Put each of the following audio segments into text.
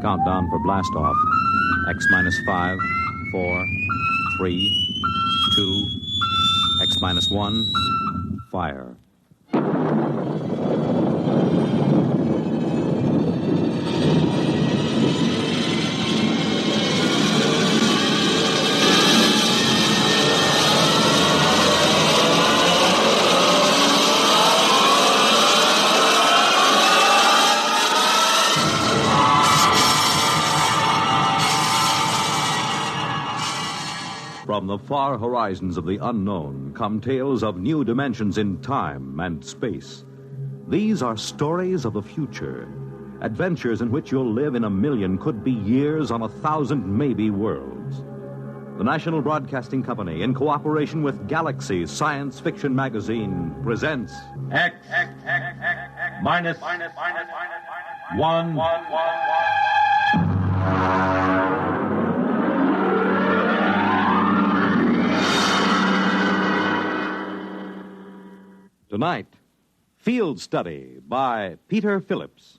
Countdown for blast off. X minus 5, 4, 3, 2, X minus 1, fire. From the far horizons of the unknown come tales of new dimensions in time and space. These are stories of the future, adventures in which you'll live in a million, could be years, on 1,000 maybe worlds. The National Broadcasting Company, in cooperation with Galaxy Science Fiction Magazine, presents X minus 1. Tonight, Field Study by Peter Phillips.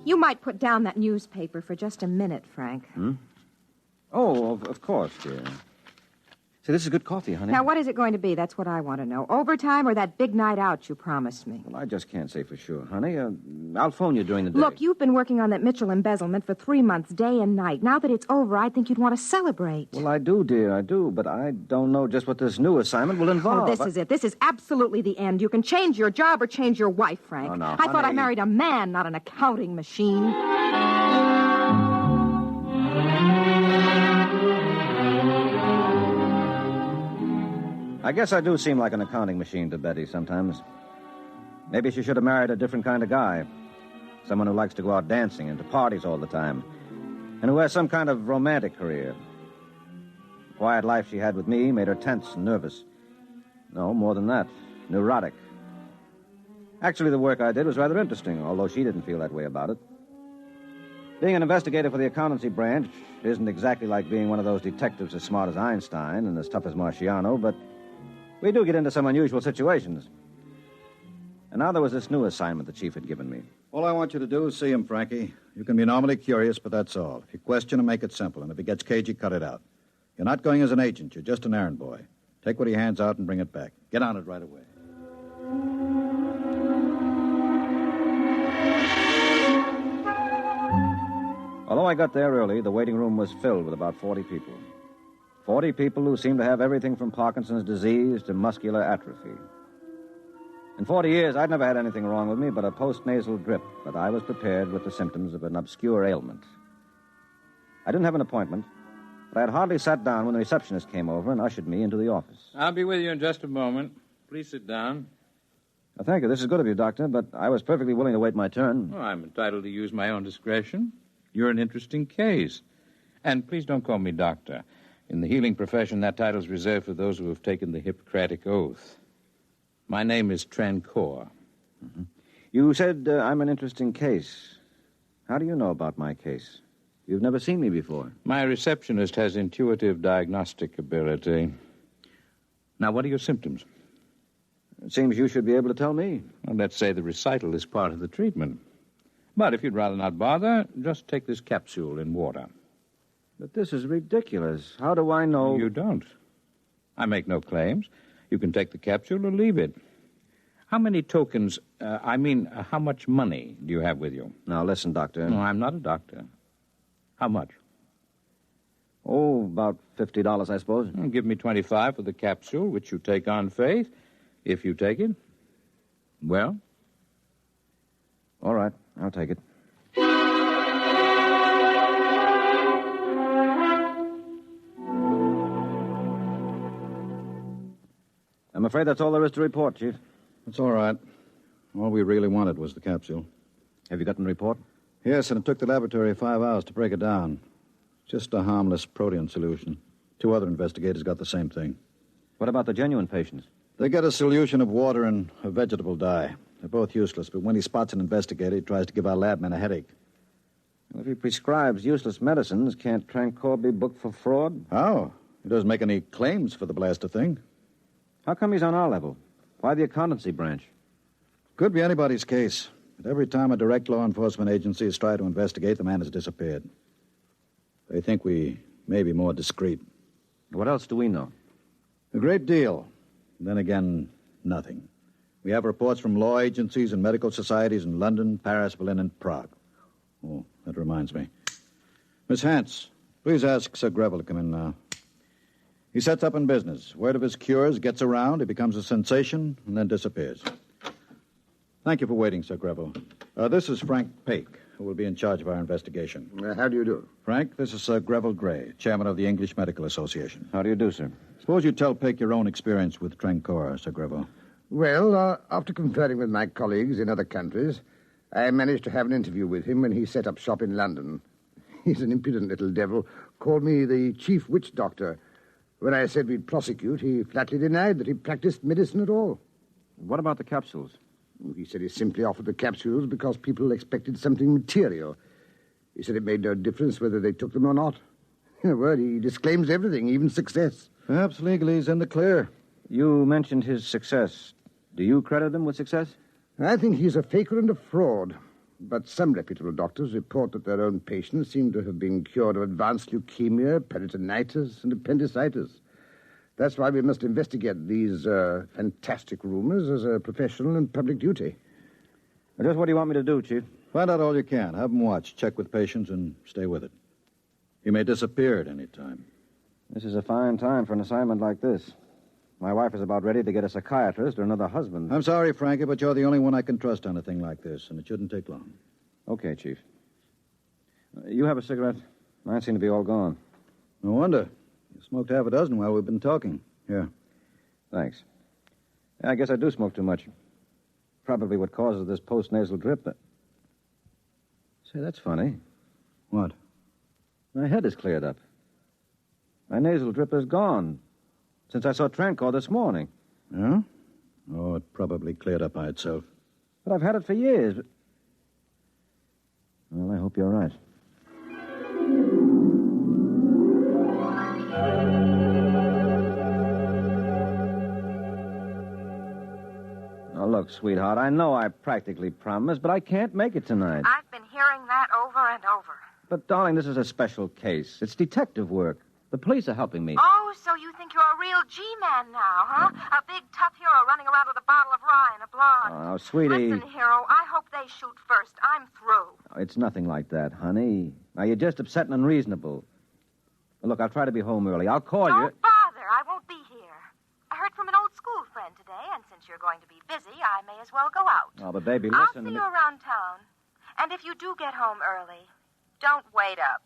You might put down that newspaper for just a minute, Frank. Oh, of course, dear. Say, this is good coffee, honey. Now, what is it going to be? That's what I want to know. Overtime or that big night out you promised me? Well, I just can't say for sure, honey. I'll phone you during the day. Look, you've been working on that Mitchell embezzlement for 3 months, day and night. Now that it's over, I think you'd want to celebrate. Well, I do, dear, I do. But I don't know just what this new assignment will involve. Oh, this is it. This is absolutely the end. You can change your job or change your wife, Frank. Oh, no, I thought I honey. married a man, not an accounting machine. I guess I do seem like an accounting machine to Betty sometimes. Maybe she should have married a different kind of guy. Someone who likes to go out dancing and to parties all the time. And who has some kind of romantic career. The quiet life she had with me made her tense and nervous. No, more than that. Neurotic. Actually, the work I did was rather interesting, although she didn't feel that way about it. Being an investigator for the accountancy branch isn't exactly like being one of those detectives as smart as Einstein and as tough as Marciano, but we do get into some unusual situations. And now there was this new assignment the chief had given me. All I want you to do is see him, Frankie. You can be normally curious, but that's all. If you question him, make it simple. And if he gets cagey, cut it out. You're not going as an agent. You're just an errand boy. Take what he hands out and bring it back. Get on it right away. Although I got there early, the waiting room was filled with about 40 people. 40 people who seemed to have everything from Parkinson's disease to muscular atrophy. In 40 years, I'd never had anything wrong with me but a postnasal drip, but I was prepared with the symptoms of an obscure ailment. I didn't have an appointment, but I had hardly sat down when the receptionist came over and ushered me into the office. I'll be with you in just a moment. Please sit down. Well, thank you. This is good of you, Doctor, but I was perfectly willing to wait my turn. Oh, I'm entitled to use my own discretion. You're an interesting case. And please don't call me doctor. In the healing profession, that title's reserved for those who have taken the Hippocratic Oath. My name is Trancor. Mm-hmm. You said I'm an interesting case. How do you know about my case? You've never seen me before. My receptionist has intuitive diagnostic ability. Now, what are your symptoms? It seems you should be able to tell me. Well, let's say the recital is part of the treatment. But if you'd rather not bother, just take this capsule in water. But this is ridiculous. How do I know? You don't. I make no claims. You can take the capsule or leave it. How many tokens, how much money do you have with you? Now, listen, Doctor. No, I'm not a doctor. How much? Oh, about $50, I suppose. Well, give me $25 for the capsule, which you take on faith. If you take it, well? All right, I'll take it. I'm afraid that's all there is to report, Chief. That's all right. All we really wanted was the capsule. Have you gotten a report? Yes, and it took the laboratory 5 hours to break it down. Just a harmless protein solution. 2 other investigators got the same thing. What about the genuine patients? They get a solution of water and a vegetable dye. They're both useless, but when he spots an investigator, he tries to give our lab men a headache. Well, if he prescribes useless medicines, can't Trancor be booked for fraud? How? He doesn't make any claims for the blaster thing. How come he's on our level? Why the accountancy branch? Could be anybody's case. But every time a direct law enforcement agency has tried to investigate, the man has disappeared. They think we may be more discreet. What else do we know? A great deal. Then again, nothing. We have reports from law agencies and medical societies in London, Paris, Berlin, and Prague. Oh, that reminds me. Miss Hance, please ask Sir Greville to come in now. He sets up in business. Word of his cures gets around, he becomes a sensation, and then disappears. Thank you for waiting, Sir Greville. This is Frank Pake, who will be in charge of our investigation. How do you do? Frank, this is Sir Greville Gray, chairman of the English Medical Association. How do you do, sir? Suppose you tell Pake your own experience with Trancor, Sir Greville. Well, after conferring with my colleagues in other countries, I managed to have an interview with him when he set up shop in London. He's an impudent little devil, called me the chief witch doctor. When I said we'd prosecute, he flatly denied that he practiced medicine at all. What about the capsules? He said he simply offered the capsules because people expected something material. He said it made no difference whether they took them or not. In a word, he disclaims everything, even success. Perhaps legally he's in the clear. You mentioned his success. Do you credit him with success? I think he's a faker and a fraud. But some reputable doctors report that their own patients seem to have been cured of advanced leukemia, peritonitis, and appendicitis. That's why we must investigate these fantastic rumors as a professional and public duty. Just what do you want me to do, Chief? Find out all you can. Have him watch, check with patients, and stay with it. He may disappear at any time. This is a fine time for an assignment like this. My wife is about ready to get a psychiatrist or another husband. I'm sorry, Frankie, but you're the only one I can trust on a thing like this, and it shouldn't take long. Okay, Chief. You have a cigarette? Mine seem to be all gone. No wonder. You smoked half a dozen while we've been talking. Here. Thanks. I guess I do smoke too much. Probably what causes this post-nasal drip. Say, that's funny. What? My head is cleared up. My nasal drip is gone since I saw Trancor this morning. Yeah? Oh, it probably cleared up by itself. But I've had it for years. Well, I hope you're right. Oh, look, sweetheart, I know I practically promised, but I can't make it tonight. I've been hearing that over and over. But, darling, this is a special case. It's detective work. The police are helping me. Oh, so you think you're a real G-man now, huh? A big, tough hero running around with a bottle of rye and a blonde. Oh, sweetie. Listen, hero, I hope they shoot first. I'm through. It's nothing like that, honey. Now, you're just upset and unreasonable. Look, I'll try to be home early. I'll call you. Don't bother. I won't be here. I heard from an old school friend today, and since you're going to be busy, I may as well go out. Oh, but baby, I'll listen. see you around town. And if you do get home early, don't wait up.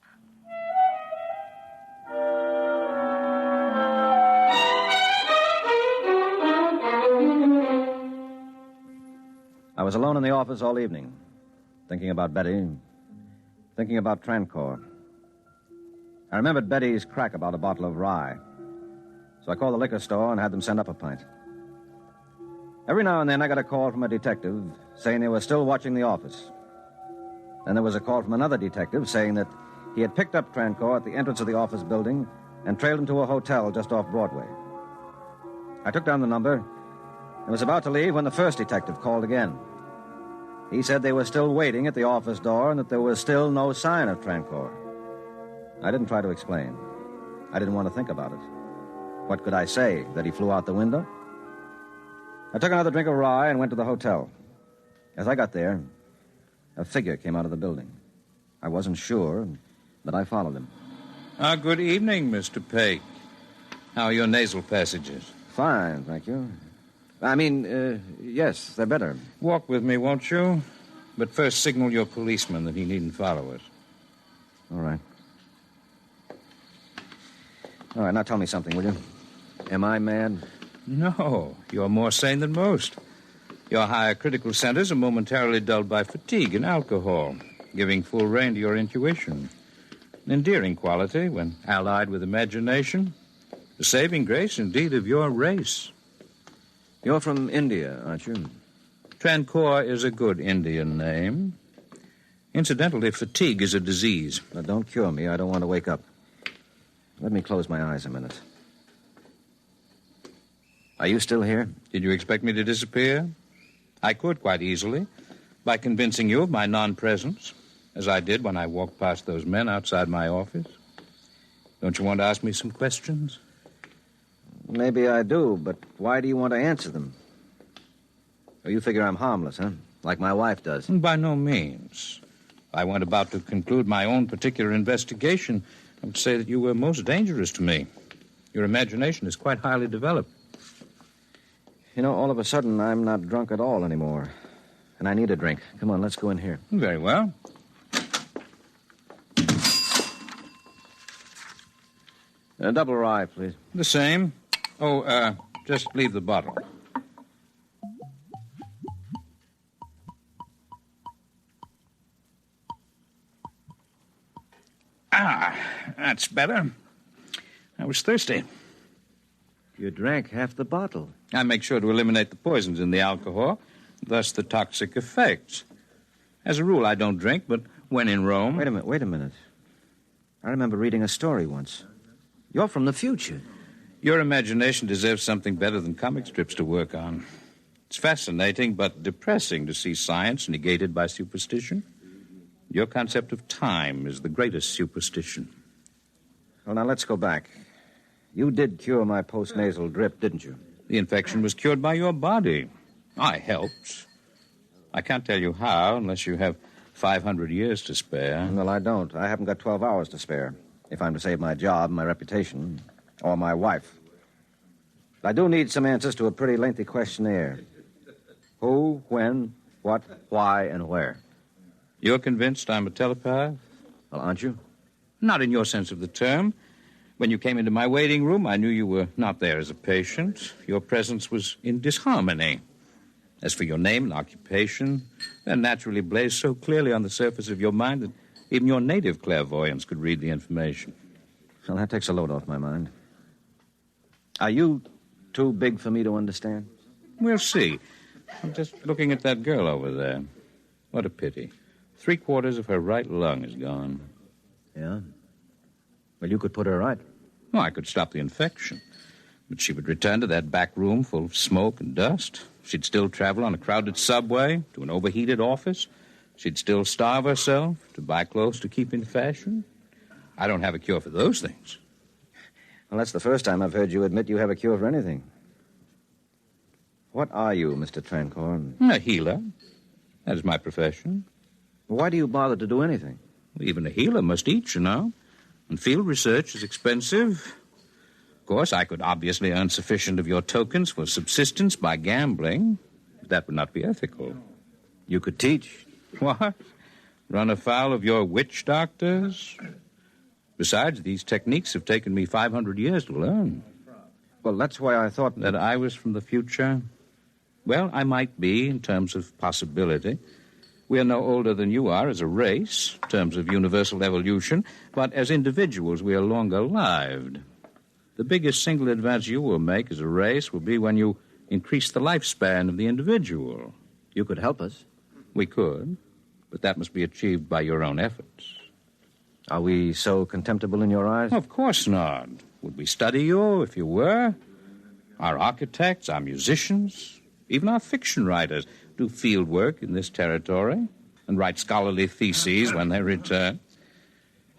I was alone in the office all evening, thinking about Betty, thinking about Trancor. I remembered Betty's crack about a bottle of rye, so I called the liquor store and had them send up a pint. Every now and then I got a call from a detective saying they were still watching the office. Then there was a call from another detective saying that he had picked up Trancor at the entrance of the office building and trailed him to a hotel just off Broadway. I took down the number and was about to leave when the first detective called again. He said they were still waiting at the office door and that there was still no sign of Trancor. I didn't try to explain. I didn't want to think about it. What could I say? That he flew out the window? I took another drink of rye and went to the hotel. As I got there, a figure came out of the building. I wasn't sure, but I followed him. Good evening, Mr. Pake. How are your nasal passages? Fine, thank you. Yes, they're better. Walk with me, won't you? But first signal your policeman that he needn't follow us. All right. All right, now tell me something, will you? Am I mad? No, you're more sane than most. Your higher critical centers are momentarily dulled by fatigue and alcohol, giving full rein to your intuition. An endearing quality when allied with imagination. The saving grace, indeed, of your race. You're from India, aren't you? Trancor is a good Indian name. Incidentally, fatigue is a disease. Now, don't cure me. I don't want to wake up. Let me close my eyes a minute. Are you still here? Did you expect me to disappear? I could quite easily, by convincing you of my non-presence, as I did when I walked past those men outside my office. Don't you want to ask me some questions? Maybe I do, but why do you want to answer them? Oh, you figure I'm harmless, huh? Like my wife does. By no means. If I went about to conclude my own particular investigation, I would say that you were most dangerous to me. Your imagination is quite highly developed. You know, all of a sudden, I'm not drunk at all anymore. And I need a drink. Come on, let's go in here. Very well. A double rye, please. The same. Oh, just leave the bottle. Ah, that's better. I was thirsty. You drank half the bottle. I make sure to eliminate the poisons in the alcohol, thus the toxic effects. As a rule, I don't drink, but when in Rome... Wait a minute. I remember reading a story once. You're from the future. Your imagination deserves something better than comic strips to work on. It's fascinating, but depressing to see science negated by superstition. Your concept of time is the greatest superstition. Well, now, let's go back. You did cure my post-nasal drip, didn't you? The infection was cured by your body. I helped. I can't tell you how unless you have 500 years to spare. Well, I don't. I haven't got 12 hours to spare, if I'm to save my job, my reputation, or my wife. I do need some answers to a pretty lengthy questionnaire. Who, when, what, why, and where. You're convinced I'm a telepath? Well, aren't you? Not in your sense of the term. When you came into my waiting room, I knew you were not there as a patient. Your presence was in disharmony. As for your name and occupation, they're naturally blazed so clearly on the surface of your mind that even your native clairvoyance could read the information. Well, that takes a load off my mind. Are you too big for me to understand? We'll see. I'm just looking at that girl over there. What a pity. 3/4 of her right lung is gone. Yeah? Well, you could put her right. Well, I could stop the infection. But she would return to that back room full of smoke and dust. She'd still travel on a crowded subway to an overheated office. She'd still starve herself to buy clothes to keep in fashion. I don't have a cure for those things. Well, that's the first time I've heard you admit you have a cure for anything. What are you, Mr. Trancor? A healer. That is my profession. Why do you bother to do anything? Even a healer must eat, you know. And field research is expensive. Of course, I could obviously earn sufficient of your tokens for subsistence by gambling. But that would not be ethical. You could teach. What? Run afoul of your witch doctors? Besides, these techniques have taken me 500 years to learn. Well, that's why I thought... That I was from the future? Well, I might be in terms of possibility. We are no older than you are as a race, in terms of universal evolution, but as individuals we are longer-lived. The biggest single advance you will make as a race will be when you increase the lifespan of the individual. You could help us. We could, but that must be achieved by your own efforts. Are we so contemptible in your eyes? Of course not. Would we study you if you were? Our architects, our musicians, even our fiction writers do field work in this territory and write scholarly theses when they return.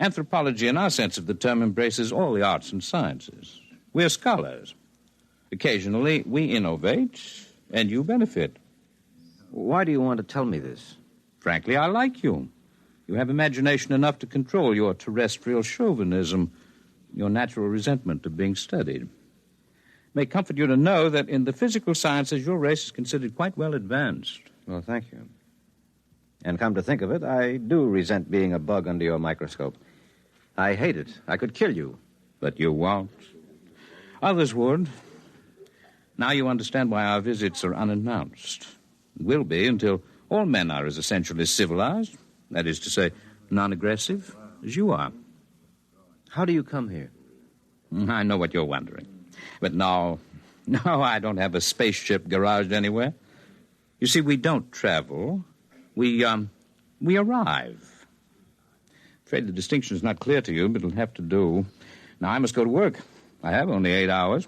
Anthropology, in our sense of the term, embraces all the arts and sciences. We're scholars. Occasionally, we innovate, and you benefit. Why do you want to tell me this? Frankly, I like you. You have imagination enough to control your terrestrial chauvinism, your natural resentment of being studied. It may comfort you to know that in the physical sciences, your race is considered quite well advanced. Well, thank you. And come to think of it, I do resent being a bug under your microscope. I hate it. I could kill you. But you won't. Others would. Now you understand why our visits are unannounced. It will be until all men are as essentially civilized, that is to say, non-aggressive, as you are. How do you come here? I know what you're wondering. But no, I don't have a spaceship garaged anywhere. You see, we don't travel. We arrive. Afraid the distinction is not clear to you, but it'll have to do. Now, I must go to work. I have only 8 hours.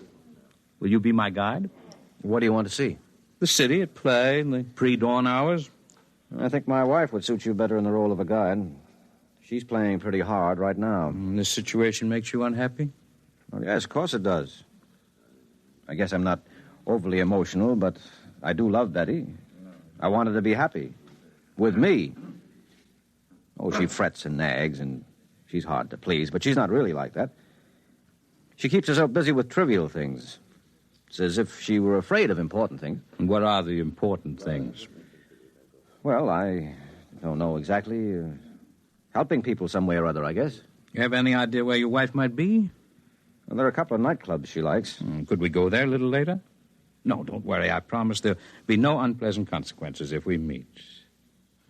Will you be my guide? What do you want to see? The city at play in the pre-dawn hours. I think my wife would suit you better in the role of a guide. She's playing pretty hard right now. This situation makes you unhappy? Well, yes, of course it does. I guess I'm not overly emotional, but I do love Betty. I want her to be happy. With me. Oh, she frets and nags, and she's hard to please, but she's not really like that. She keeps herself busy with trivial things. It's as if she were afraid of important things. And what are the important things? Well, I don't know exactly. Helping people some way or other, I guess. You have any idea where your wife might be? Well, there are a couple of nightclubs she likes. Could we go there a little later? No, don't worry. I promise there'll be no unpleasant consequences if we meet.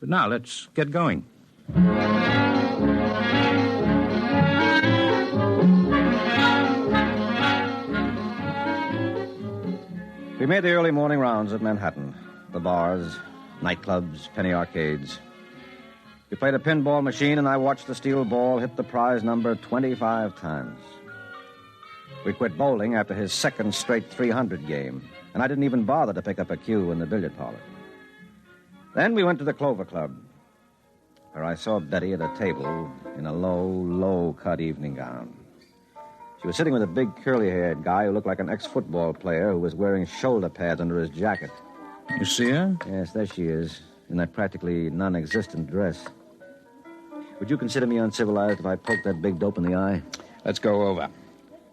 But now, let's get going. We made the early morning rounds of Manhattan. The bars, nightclubs, penny arcades. We played a pinball machine, and I watched the steel ball hit the prize number 25 times. We quit bowling after his second straight 300 game, and I didn't even bother to pick up a cue in the billiard parlor. Then we went to the Clover Club, where I saw Betty at a table in a low-cut evening gown. She was sitting with a big curly-haired guy who looked like an ex-football player who was wearing shoulder pads under his jacket. You see her? Yes, there she is, in that practically non-existent dress. Would you consider me uncivilized if I poked that big dope in the eye? Let's go over.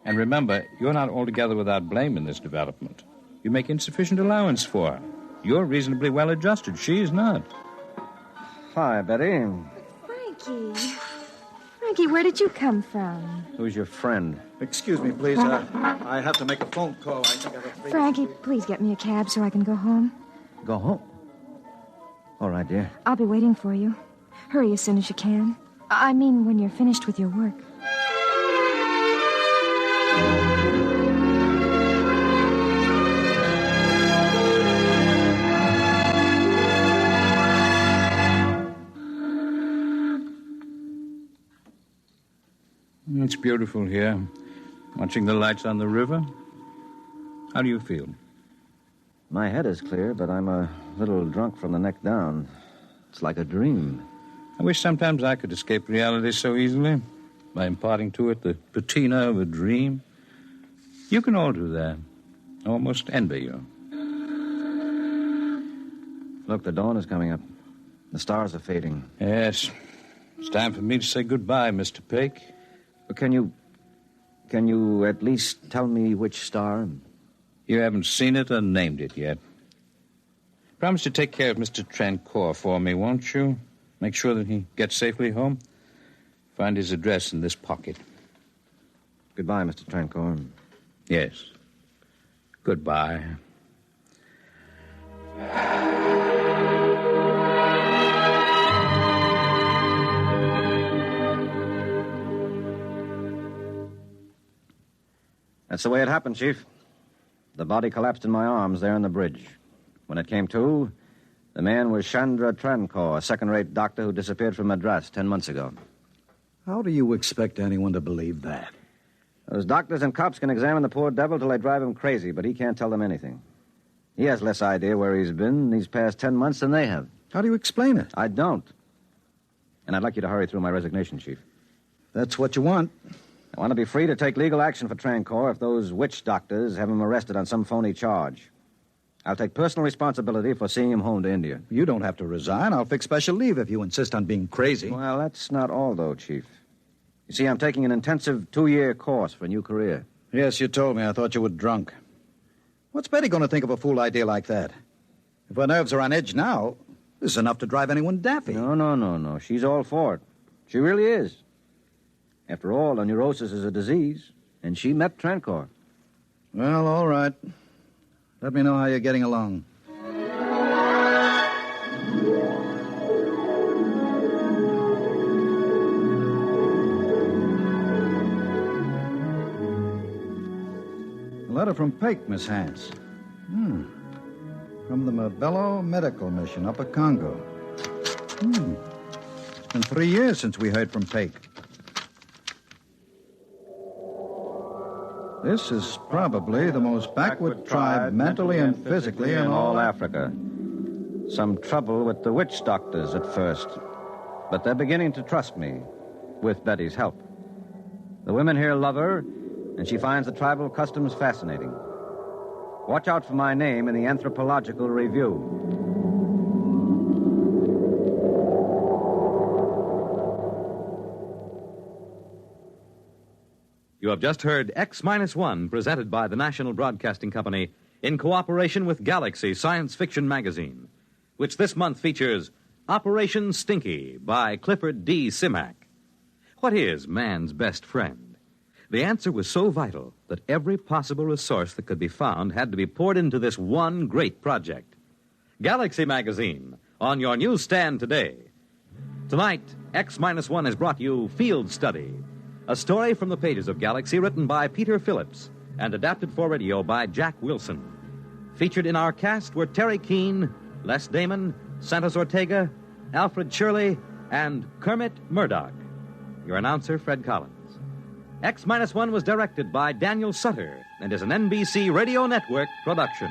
And remember, you're not altogether without blame in this development. You make insufficient allowance for her. You're reasonably well adjusted. She is not. Hi, Betty. Frankie, where did you come from? Who's your friend? Excuse me, please. I have to make a phone call. I think I have a... Frankie, please get me a cab so I can go home. Go home? All right, dear. I'll be waiting for you. Hurry as soon as you can. I mean, when you're finished with your work. It's beautiful here, watching the lights on the river. How do you feel? My head is clear, but I'm a little drunk from the neck down. It's like a dream. I wish sometimes I could escape reality so easily, by imparting to it the patina of a dream. You can all do that. I almost envy you. Look, the dawn is coming up. The stars are fading. Yes. It's time for me to say goodbye, Mr. Pake. Can you at least tell me which star? You haven't seen it or named it yet. Promise to take care of Mr. Trancour for me, won't you? Make sure that he gets safely home. Find his address in this pocket. Goodbye, Mr. Trancour. Yes. Goodbye. That's the way it happened, Chief. The body collapsed in my arms there on the bridge. When it came to, the man was Chandra Trancour, a second-rate doctor who disappeared from Madras 10 months ago. How do you expect anyone to believe that? Those doctors and cops can examine the poor devil till they drive him crazy, but he can't tell them anything. He has less idea where he's been these past 10 months than they have. How do you explain it? I don't. And I'd like you to hurry through my resignation, Chief. That's what you want. I want to be free to take legal action for Trancour if those witch doctors have him arrested on some phony charge. I'll take personal responsibility for seeing him home to India. You don't have to resign. I'll fix special leave if you insist on being crazy. Well, that's not all, though, Chief. You see, I'm taking an intensive 2-year course for a new career. Yes, you told me. I thought you were drunk. What's Betty going to think of a fool idea like that? If her nerves are on edge now, this is enough to drive anyone daffy. No. She's all for it. She really is. After all, a neurosis is a disease, and she met Trancour. Well, all right. Let me know how you're getting along. A letter from Pake, Miss Hance. From the a Bello medical mission up at Congo. It's been 3 years since we heard from Peck. This is probably the most backward tribe mentally and physically in all Africa. Some trouble with the witch doctors at first, but they're beginning to trust me, with Betty's help. The women here love her, and she finds the tribal customs fascinating. Watch out for my name in the Anthropological Review. You have just heard X-1, presented by the National Broadcasting Company in cooperation with Galaxy Science Fiction Magazine, which this month features Operation Stinky by Clifford D. Simak. What is man's best friend? The answer was so vital that every possible resource that could be found had to be poured into this one great project. Galaxy Magazine, on your newsstand today. Tonight, X-1 has brought you Field Study, a story from the pages of Galaxy written by Peter Phillips and adapted for radio by Jack Wilson. Featured in our cast were Terry Keane, Les Damon, Santos Ortega, Alfred Shirley, and Kermit Murdoch. Your announcer, Fred Collins. X-1 was directed by Daniel Sutter and is an NBC Radio Network production.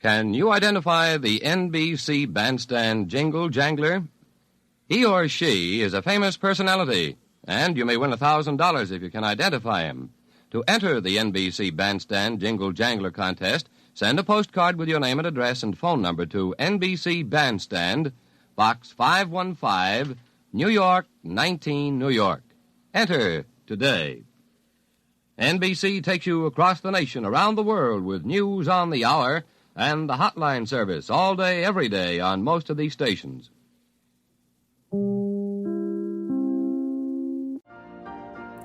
Can you identify the NBC bandstand jingle jangler? He or she is a famous personality, and you may win $1,000 if you can identify him. To enter the NBC Bandstand Jingle Jangler contest, send a postcard with your name and address and phone number to NBC Bandstand, Box 515, New York, 19, New York. Enter today. NBC takes you across the nation, around the world, with news on the hour and the hotline service all day, every day on most of these stations.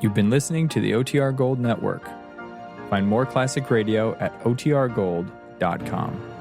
You've been listening to the OTR Gold Network. Find more classic radio at otrgold.com.